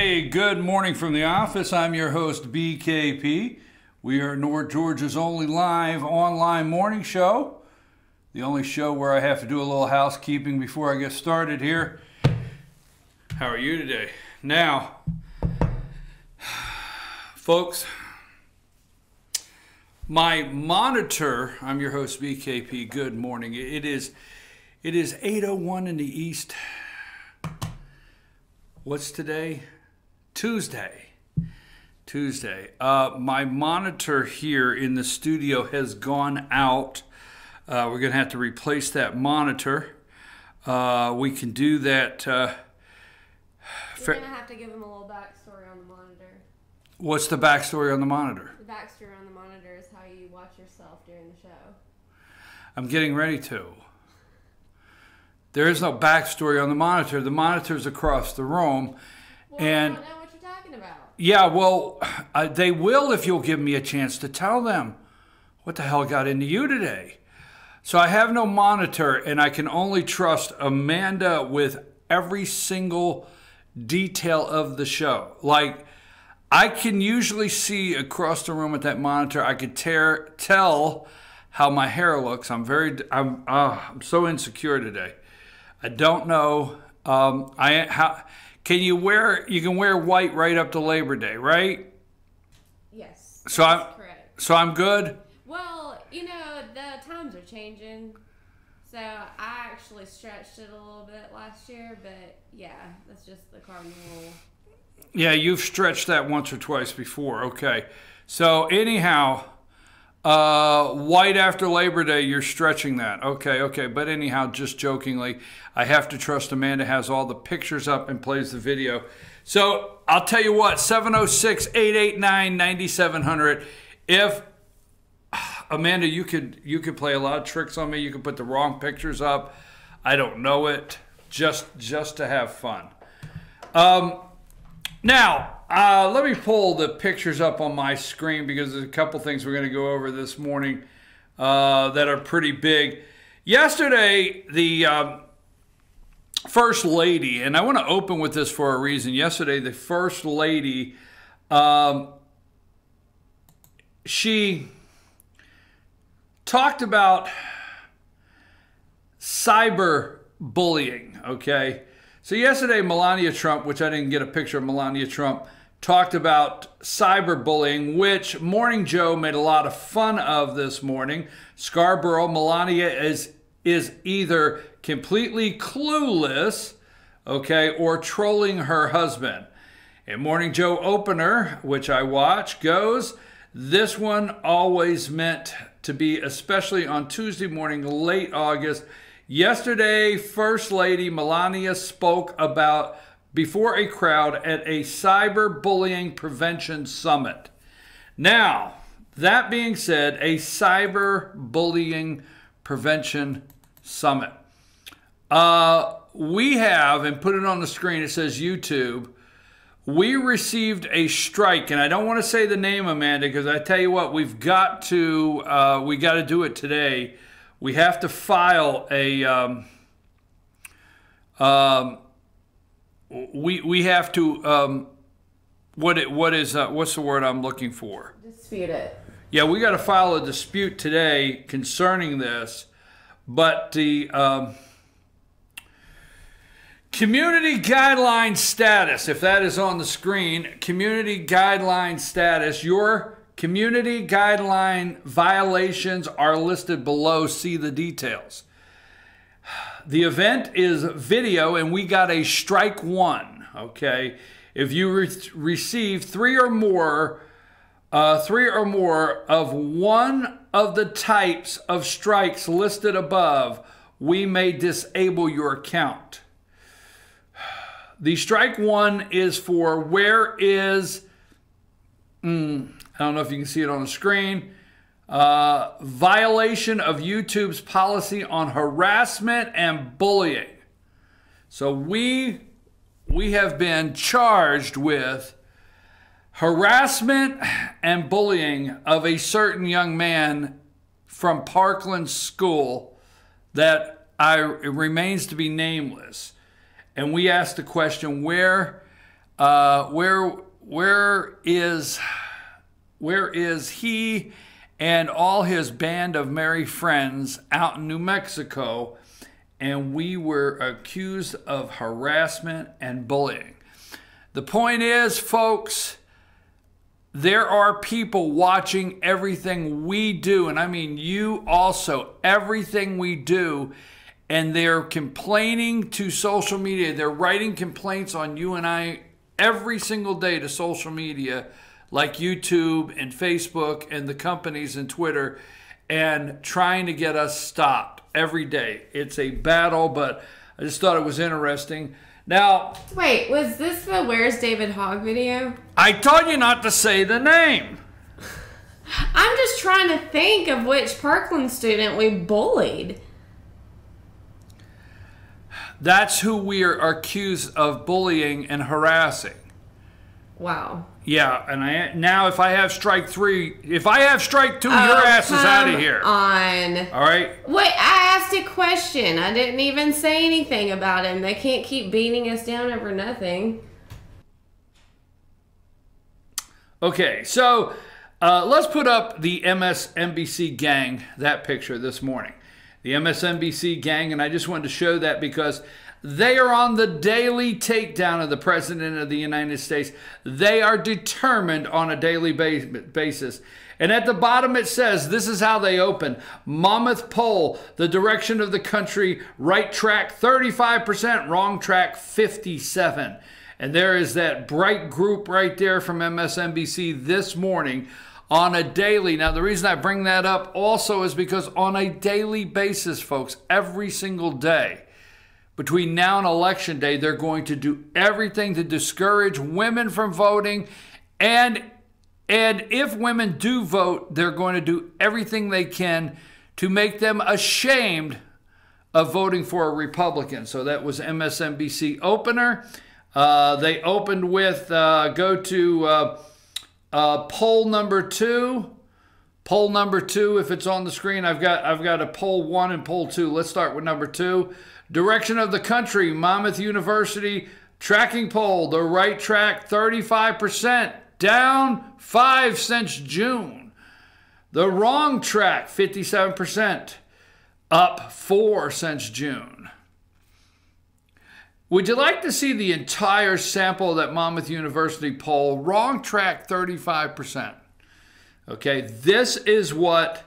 Hey, good morning from the office. I'm your host, BKP. We are North Georgia's only live online morning show. The only show where I have to do a little housekeeping before I get started here. How are you today? Now, folks, my monitor, I'm your host, BKP. Good morning. It is 8:01 in the East. What's today? Tuesday. My monitor here in the studio has gone out. We're going to have to replace that monitor. We can do that. You're going to have to give them a little backstory on the monitor. What's the backstory on the monitor? The backstory on the monitor is how you watch yourself during the show. I'm getting ready to. There is no backstory on the monitor. The monitor's across the room. Well, and I don't know what you're talking about. Yeah, well, they will if you'll give me a chance to tell them what the hell got into you today. So I have no monitor, and I can only trust Amanda with every single detail of the show. Like, I can usually see across the room at that monitor. I could tell how my hair looks. I'm so insecure today. I don't know. You can wear white right up to Labor Day, right? Yes. Correct. So I'm good? Well, you know, the times are changing. So I actually stretched it a little bit last year, but yeah, that's just the cardinal rule. Yeah, you've stretched that once or twice before. Okay. So anyhow, white after Labor Day, you're stretching that. Okay. But anyhow, just jokingly, I have to trust Amanda has all the pictures up and plays the video. So I'll tell you what, 706-889-9700. If, Amanda, you could play a lot of tricks on me. You could put the wrong pictures up. I don't know it. Just to have fun. Now, let me pull the pictures up on my screen because there's a couple things we're going to go over this morning that are pretty big. Yesterday, the First Lady, and I want to open with this for a reason. Yesterday, the First Lady, she talked about cyberbullying, okay? So yesterday, Melania Trump, which I didn't get a picture of Melania Trump, talked about cyberbullying, which Morning Joe made a lot of fun of this morning. Scarborough, Melania is either completely clueless, okay, or trolling her husband. And Morning Joe opener, which I watch, goes, "This one always meant to be, especially on Tuesday morning, late August. Yesterday, First Lady Melania spoke about before a crowd at a cyberbullying prevention summit." Now, that being said, a cyberbullying prevention summit. We have, and put it on the screen, it says YouTube. We received a strike, and I don't want to say the name, Amanda, because I tell you what, we got to do it today. We have to file a, we have to, what's the word I'm looking for? Dispute it. Yeah, we got to file a dispute today concerning this, but the community guideline status, if that is on the screen, community guideline status, your community guideline violations are listed below. See the details. The event is video, and we got a strike one, okay? If you receive three or more of one of the types of strikes listed above, we may disable your account. The strike one is for where is, I don't know if you can see it on the screen, violation of YouTube's policy on harassment and bullying. So we have been charged with harassment and bullying of a certain young man from Parkland School that remains to be nameless. And we asked the question, where Where is he and all his band of merry friends out in New Mexico? And we were accused of harassment and bullying. The point is, folks, there are people watching everything we do, and I mean you also, everything we do, and they're complaining to social media. They're writing complaints on you and I every single day to social media like YouTube and Facebook and the companies and Twitter, and trying to get us stopped every day. It's a battle, but I just thought it was interesting. Now, wait, was this the Where's David Hogg video? I told you not to say the name. I'm just trying to think of which Parkland student we bullied. That's who we are accused of bullying and harassing. Wow. Yeah, and now if I have strike 3, if I have strike 2, your ass is out of here. On. All right? Wait, I asked a question. I didn't even say anything about him. They can't keep beating us down over nothing. Okay, so let's put up the MSNBC gang, that picture this morning. The MSNBC gang, and I just wanted to show that because they are on the daily takedown of the President of the United States. They are determined on a daily basis. And at the bottom it says, this is how they open. Monmouth poll, the direction of the country, right track 35%, wrong track 57%. And there is that bright group right there from MSNBC this morning on a daily. Now, the reason I bring that up also is because on a daily basis, folks, every single day, between now and Election Day, they're going to do everything to discourage women from voting. And if women do vote, they're going to do everything they can to make them ashamed of voting for a Republican. So that was MSNBC opener. They opened with, go to poll number 2. Poll number 2, if it's on the screen, I've got a poll 1 and poll 2. Let's start with number 2. Direction of the country, Monmouth University tracking poll, the right track 35%, down 5 since June. The wrong track 57%, up 4 since June. Would you like to see the entire sample of that Monmouth University poll? Wrong track 35%. Okay, this is what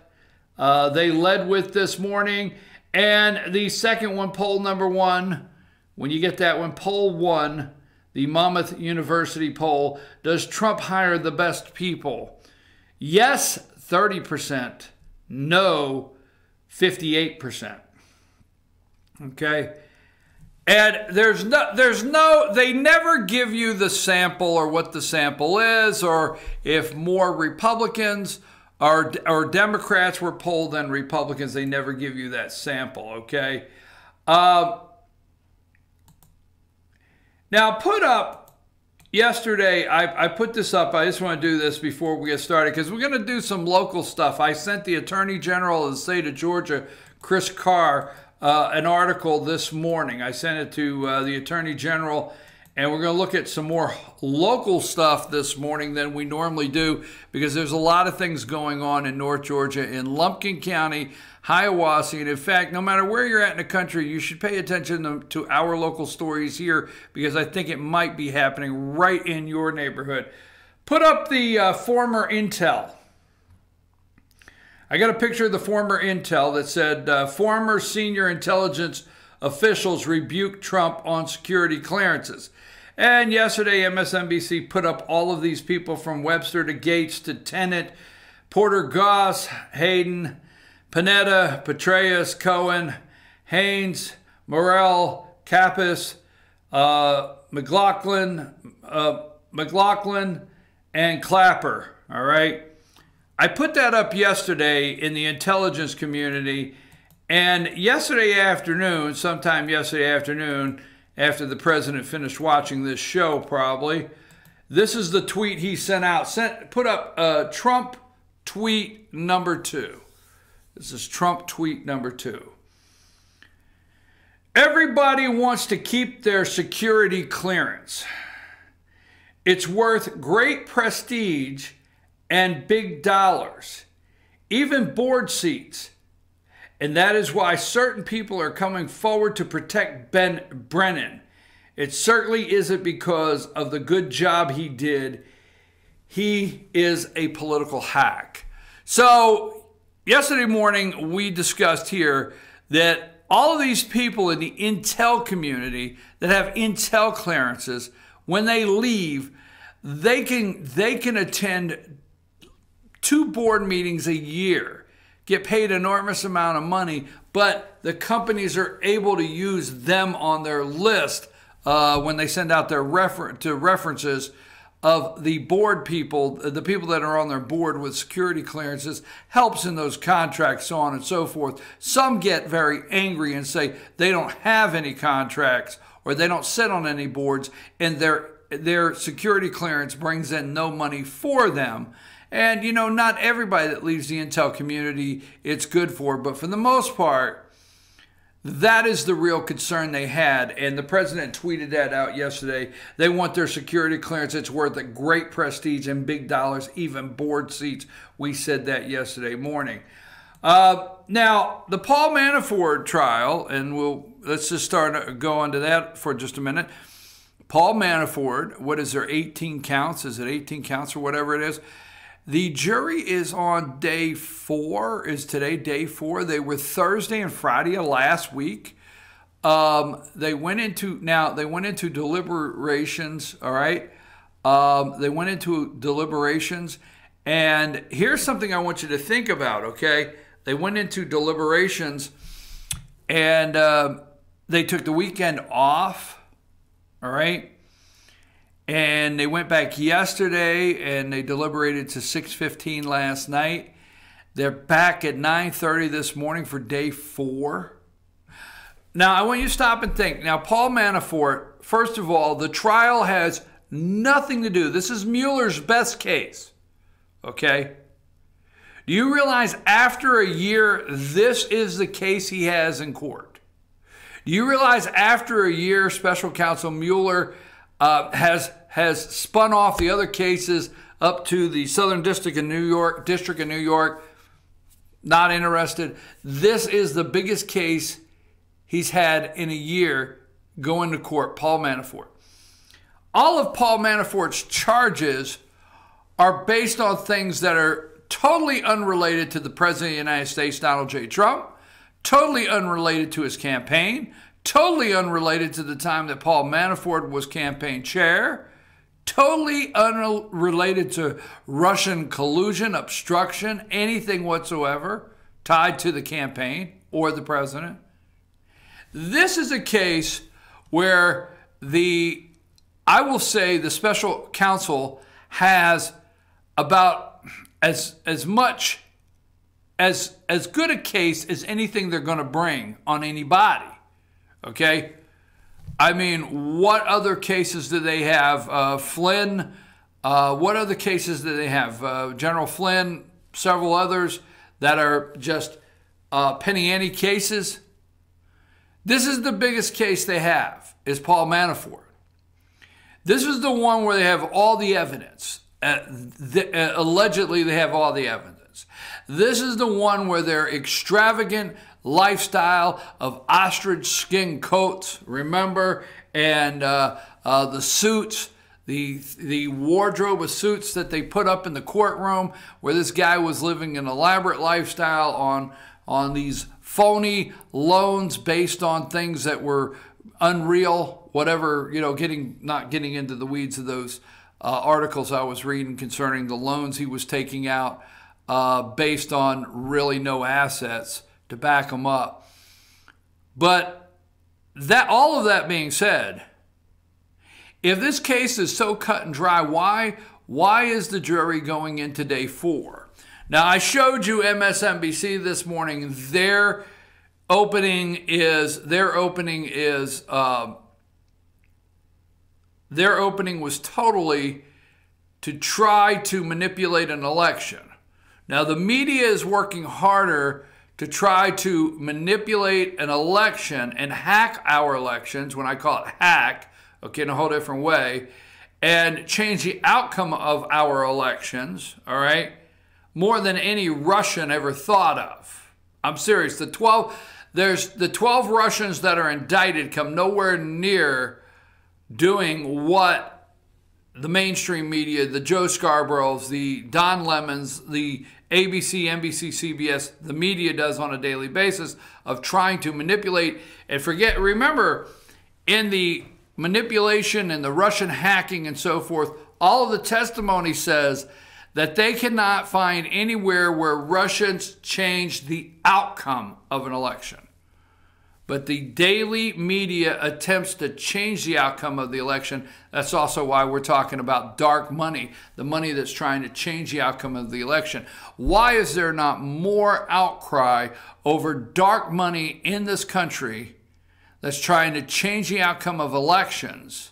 they led with this morning. And the second one, poll number 1, when you get that one, poll 1, the Monmouth University poll, does Trump hire the best people? Yes, 30%. No, 58%. Okay. And they never give you the sample or what the sample is, or if more Republicans or Democrats were polled than Republicans. They never give you that sample, okay? Now, put up, yesterday, I put this up. I just want to do this before we get started because we're going to do some local stuff. I sent the Attorney General of the state of Georgia, Chris Carr, an article this morning. I sent it to the Attorney General, and we're going to look at some more local stuff this morning than we normally do because there's a lot of things going on in North Georgia, in Lumpkin County, Hiawassee, and in fact, no matter where you're at in the country, you should pay attention to our local stories here because I think it might be happening right in your neighborhood. Put up the former intel. I got a picture of the former intel that said, former senior intelligence officials rebuke Trump on security clearances. And yesterday, MSNBC put up all of these people from Webster to Gates to Tennant, Porter Goss, Hayden, Panetta, Petraeus, Cohen, Haynes, Morrell, Kappas, McLaughlin, and Clapper. All right. I put that up yesterday in the intelligence community, and sometime yesterday afternoon, after the president finished watching this show probably, this is the tweet he sent out. Put up Trump tweet number 2. This is Trump tweet number 2. Everybody wants to keep their security clearance. It's worth great prestige and big dollars, even board seats. And that is why certain people are coming forward to protect Ben Brennan. It certainly isn't because of the good job he did. He is a political hack. So yesterday morning, we discussed here that all of these people in the intel community that have intel clearances, when they leave, they can attend 2 board meetings a year, get paid an enormous amount of money, but the companies are able to use them on their list when they send out their references of the board people, the people that are on their board with security clearances, helps in those contracts, so on and so forth. Some get very angry and say they don't have any contracts or they don't sit on any boards, and their security clearance brings in no money for them. And, you know, not everybody that leaves the intel community it's good for, but for the most part, that is the real concern they had. And the president tweeted that out yesterday. They want their security clearance. It's worth a great prestige and big dollars, even board seats. We said that yesterday morning. Now, the Paul Manafort trial, and let's just go on to that for just a minute. Paul Manafort, what is there, 18 counts? Is it 18 counts or whatever it is? The jury is on day 4. Is today day 4? They were Thursday and Friday of last week. They went into deliberations, all right? They went into deliberations, and here's something I want you to think about, okay? They went into deliberations, and they took the weekend off, all right? And they went back yesterday, and they deliberated to 6:15 last night. They're back at 9:30 this morning for day 4. Now, I want you to stop and think. Now, Paul Manafort, first of all, the trial has nothing to do. This is Mueller's best case, okay? Do you realize after a year, this is the case he has in court? Do you realize after a year, Special Counsel Mueller has spun off the other cases up to the Southern District of New York, not interested. This is the biggest case he's had in a year going to court, Paul Manafort. All of Paul Manafort's charges are based on things that are totally unrelated to the President of the United States, Donald J. Trump, totally unrelated to his campaign, totally unrelated to the time that Paul Manafort was campaign chair, totally unrelated to Russian collusion, obstruction, anything whatsoever tied to the campaign or the president. This is a case where I will say the special counsel has about as good a case as anything they're going to bring on anybody. Okay? I mean, what other cases do they have? Flynn, what other cases do they have? General Flynn, several others that are just penny ante cases. This is the biggest case they have, is Paul Manafort. This is the one where they have all the evidence. Allegedly, they have all the evidence. This is the one where their extravagant lifestyle of ostrich skin coats, remember, and the suits, the wardrobe of suits that they put up in the courtroom, where this guy was living an elaborate lifestyle on these phony loans based on things that were unreal, whatever, you know, not getting into the weeds of those articles I was reading concerning the loans he was taking out based on really no assets to back them up. But all of that being said, if this case is so cut and dry, why is the jury going into day 4? Now, I showed you MSNBC this morning. Their opening was totally to try to manipulate an election. Now, the media is working harder to try to manipulate an election and hack our elections, when I call it hack, okay, in a whole different way, and change the outcome of our elections, all right, more than any Russian ever thought of. I'm serious. The 12 Russians that are indicted come nowhere near doing what the mainstream media, the Joe Scarboroughs, the Don Lemons, the ABC, NBC, CBS, the media does on a daily basis of trying to manipulate and forget. Remember, in the manipulation and the Russian hacking and so forth, all of the testimony says that they cannot find anywhere where Russians changed the outcome of an election. But the daily media attempts to change the outcome of the election. That's also why we're talking about dark money, the money that's trying to change the outcome of the election. Why is there not more outcry over dark money in this country that's trying to change the outcome of elections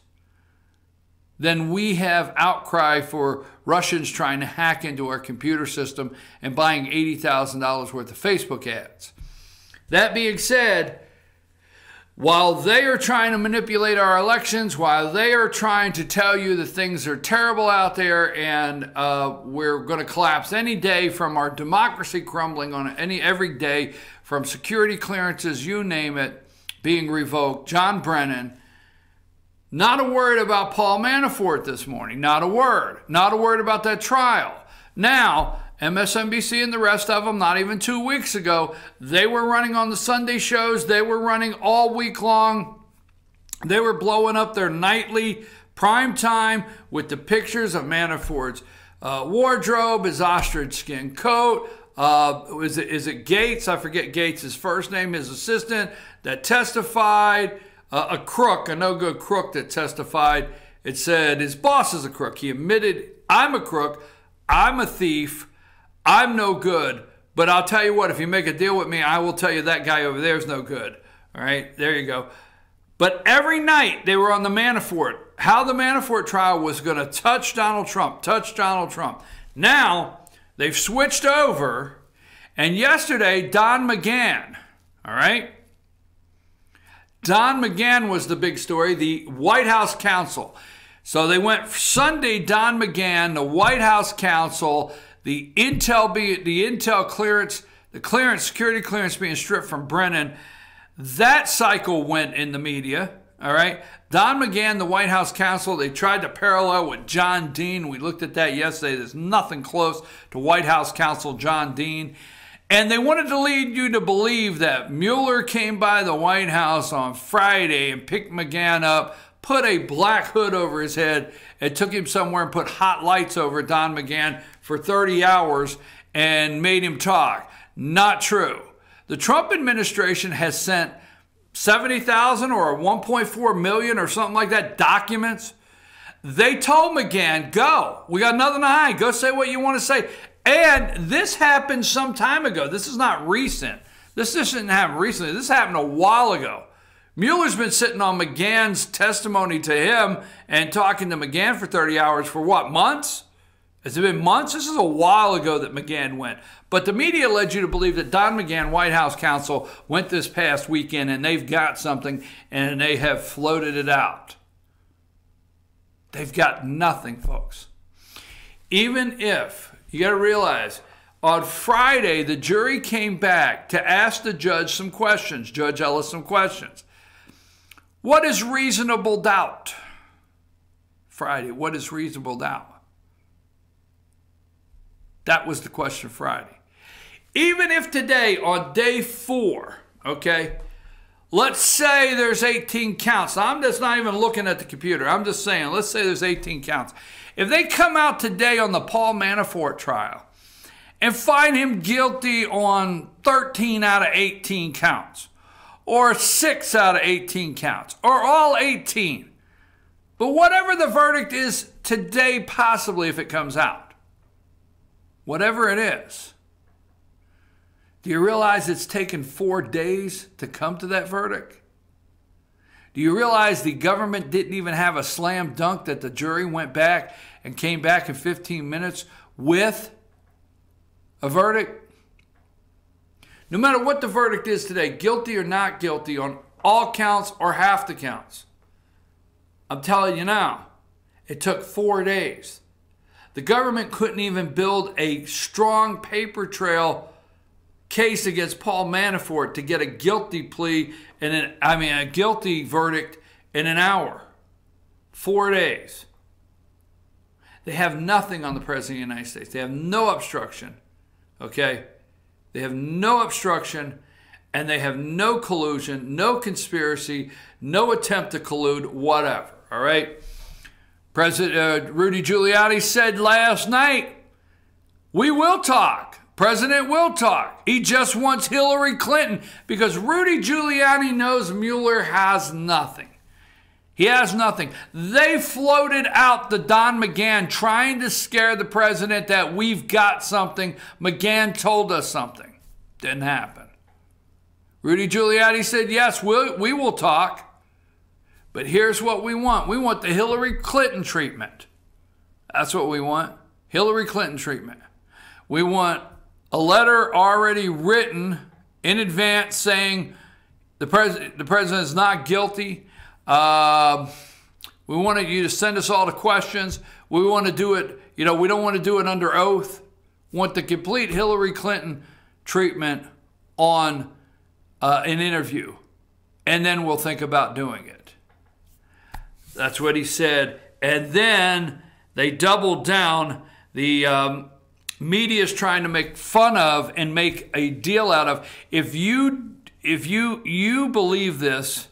than we have outcry for Russians trying to hack into our computer system and buying $80,000 worth of Facebook ads? That being said, while they are trying to manipulate our elections, while they are trying to tell you that things are terrible out there and we're going to collapse any day from our democracy crumbling on every day, from security clearances, you name it, being revoked, John Brennan, not a word about Paul Manafort this morning. Not a word. Not a word about that trial. Now, MSNBC and the rest of them, not even 2 weeks ago, they were running on the Sunday shows. They were running all week long. They were blowing up their nightly prime time with the pictures of Manafort's wardrobe, his ostrich skin coat. Is it Gates? I forget Gates' first name, his assistant that testified. A crook, a no-good crook that testified. It said his boss is a crook. He admitted, I'm a crook, I'm a thief, I'm no good, but I'll tell you what, if you make a deal with me, I will tell you that guy over there is no good. All right, there you go. But every night they were on the Manafort, how the Manafort trial was going to touch Donald Trump. Now they've switched over, and yesterday Don McGahn, all right, Don McGahn was the big story, the White House counsel. So they went Sunday, Don McGahn, the White House counsel, the intel clearance, security clearance being stripped from Brennan. That cycle went in the media, all right? Don McGahn, the White House counsel, they tried to parallel with John Dean. We looked at that yesterday. There's nothing close to White House counsel John Dean. And they wanted to lead you to believe that Mueller came by the White House on Friday and picked McGahn up, put a black hood over his head, and took him somewhere and put hot lights over Don McGahn for 30 hours and made him talk. Not true. The Trump administration has sent 70,000 or 1.4 million or something like that documents. They told McGahn, go. We got nothing to hide. Go say what you want to say. And this happened some time ago. This is not recent. This didn't happen recently. This happened a while ago. Mueller's been sitting on McGahn's testimony to him and talking to McGahn for 30 hours for what, months? Has it been months? This is a while ago that McGahn went. But the media led you to believe that Don McGahn, White House counsel, went this past weekend and they've got something and they have floated it out. They've got nothing, folks. Even if, you got to realize, on Friday, the jury came back to ask the judge some questions, Judge Ellis some questions. What is reasonable doubt? Friday, what is reasonable doubt? That was the question Friday. Even if today, on day 4, okay, let's say there's 18 counts. I'm just not even looking at the computer. I'm just saying, let's say there's 18 counts. If they come out today on the Paul Manafort trial and find him guilty on 13 out of 18 counts, or 6 out of 18 counts, or all 18, but whatever the verdict is today, possibly if it comes out, whatever it is, do you realize it's taken 4 days to come to that verdict? Do you realize the government didn't even have a slam dunk that the jury went back and came back in 15 minutes with a verdict? No matter what the verdict is today, guilty or not guilty on all counts or half the counts, I'm telling you now, It took 4 days. The government couldn't even build a strong paper trail case against Paul Manafort to get a guilty plea a guilty verdict in an hour. 4 days. They have nothing on the President of the United States. They have no obstruction. Okay? They have no obstruction, and they have no collusion, no conspiracy, no attempt to collude, whatever. All right? President Rudy Giuliani said last night, we will talk. President will talk. He just wants Hillary Clinton because Rudy Giuliani knows Mueller has nothing. He has nothing. They floated out the Don McGahn trying to scare the president that we've got something. McGahn told us something. Didn't happen. Rudy Giuliani said, yes, we will talk. But here's what we want. We want the Hillary Clinton treatment. That's what we want. Hillary Clinton treatment. We want a letter already written in advance saying the president is not guilty. We wanted you to send us all the questions. We want to do it, we don't want to do it under oath. We want the complete Hillary Clinton treatment on an interview. And then we'll think about doing it. That's what he said. And then they doubled down. The media is trying to make fun of and make a deal out of. If you believe this,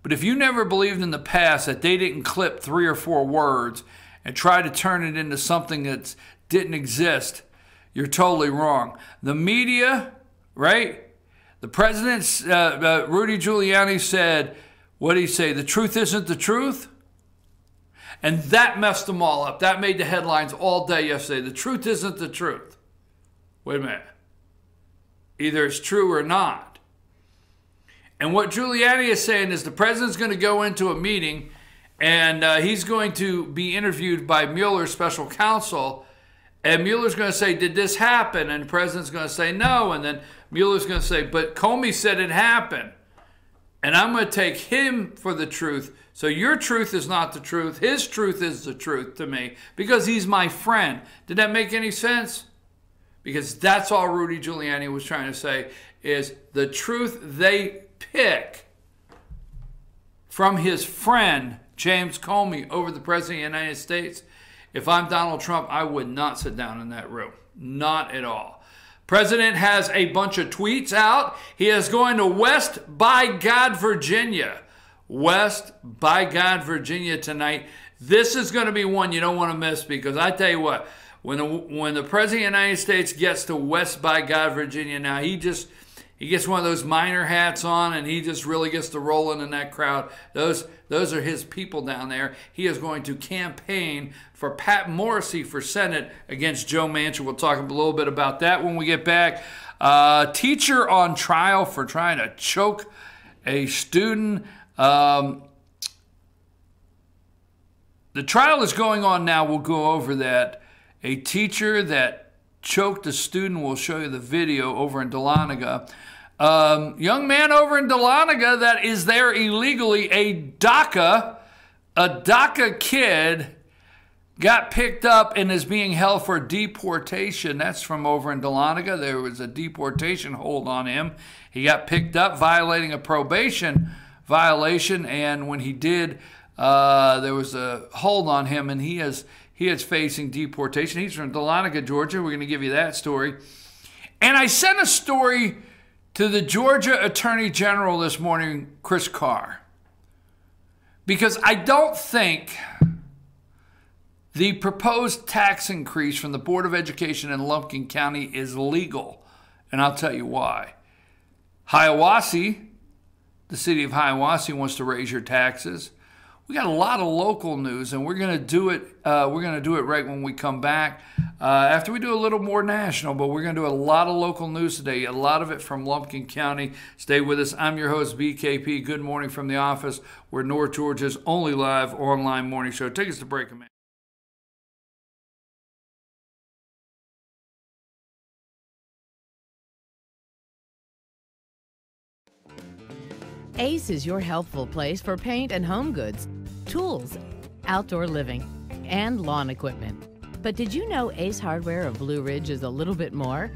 but if you never believed in the past that they didn't clip 3 or 4 words and try to turn it into something that didn't exist, you're totally wrong. The media, right? The president's, Rudy Giuliani said, what did he say? The truth isn't the truth? And that messed them all up. That made the headlines all day yesterday. The truth isn't the truth. Wait a minute. Either it's true or not. And what Giuliani is saying is the president's going to go into a meeting and he's going to be interviewed by Mueller's special counsel. And Mueller's going to say, did this happen? And the president's going to say no. And then Mueller's going to say, but Comey said it happened. And I'm going to take him for the truth. So your truth is not the truth. His truth is the truth to me because he's my friend. Did that make any sense? Because that's all Rudy Giuliani was trying to say is the truth they pick from his friend, James Comey, over the President of the United States. If I'm Donald Trump, I would not sit down in that room. Not at all. President has a bunch of tweets out. He is going to West by God, Virginia. West by God, Virginia tonight. This is going to be one you don't want to miss because I tell you what, when the President of the United States gets to West by God, Virginia, now he gets one of those miner hats on and he just really gets to rolling in that crowd. Those are his people down there. He is going to campaign for Pat Morrissey for Senate against Joe Manchin. We'll talk a little bit about that when we get back. Teacher on trial for trying to choke a student. The trial is going on now. We'll go over that. A teacher that choked a student. We'll show you the video over in Dahlonega. Young man over in Dahlonega that is there illegally. A DACA kid got picked up and is being held for deportation. That's from over in Dahlonega. There was a deportation hold on him. He got picked up violating a probation violation, and when he did, there was a hold on him, and he is facing deportation. He's from Dahlonega, Georgia. We're going to give you that story. And I sent a story to the Georgia Attorney General this morning, Chris Carr, because I don't think the proposed tax increase from the Board of Education in Lumpkin County is legal, and I'll tell you why. Hiawassee, the city of Hiawassee wants to raise your taxes. We got a lot of local news, and we're going to do it. We're going to do it right when we come back. After we do a little more national, but we're going to do a lot of local news today. A lot of it from Lumpkin County. Stay with us. I'm your host, BKP. Good morning from the office. We're North Georgia's only live online morning show. Take us to break, man. Ace is your helpful place for paint and home goods, tools, outdoor living. and lawn equipment. But did you know Ace Hardware of Blue Ridge is a little bit more?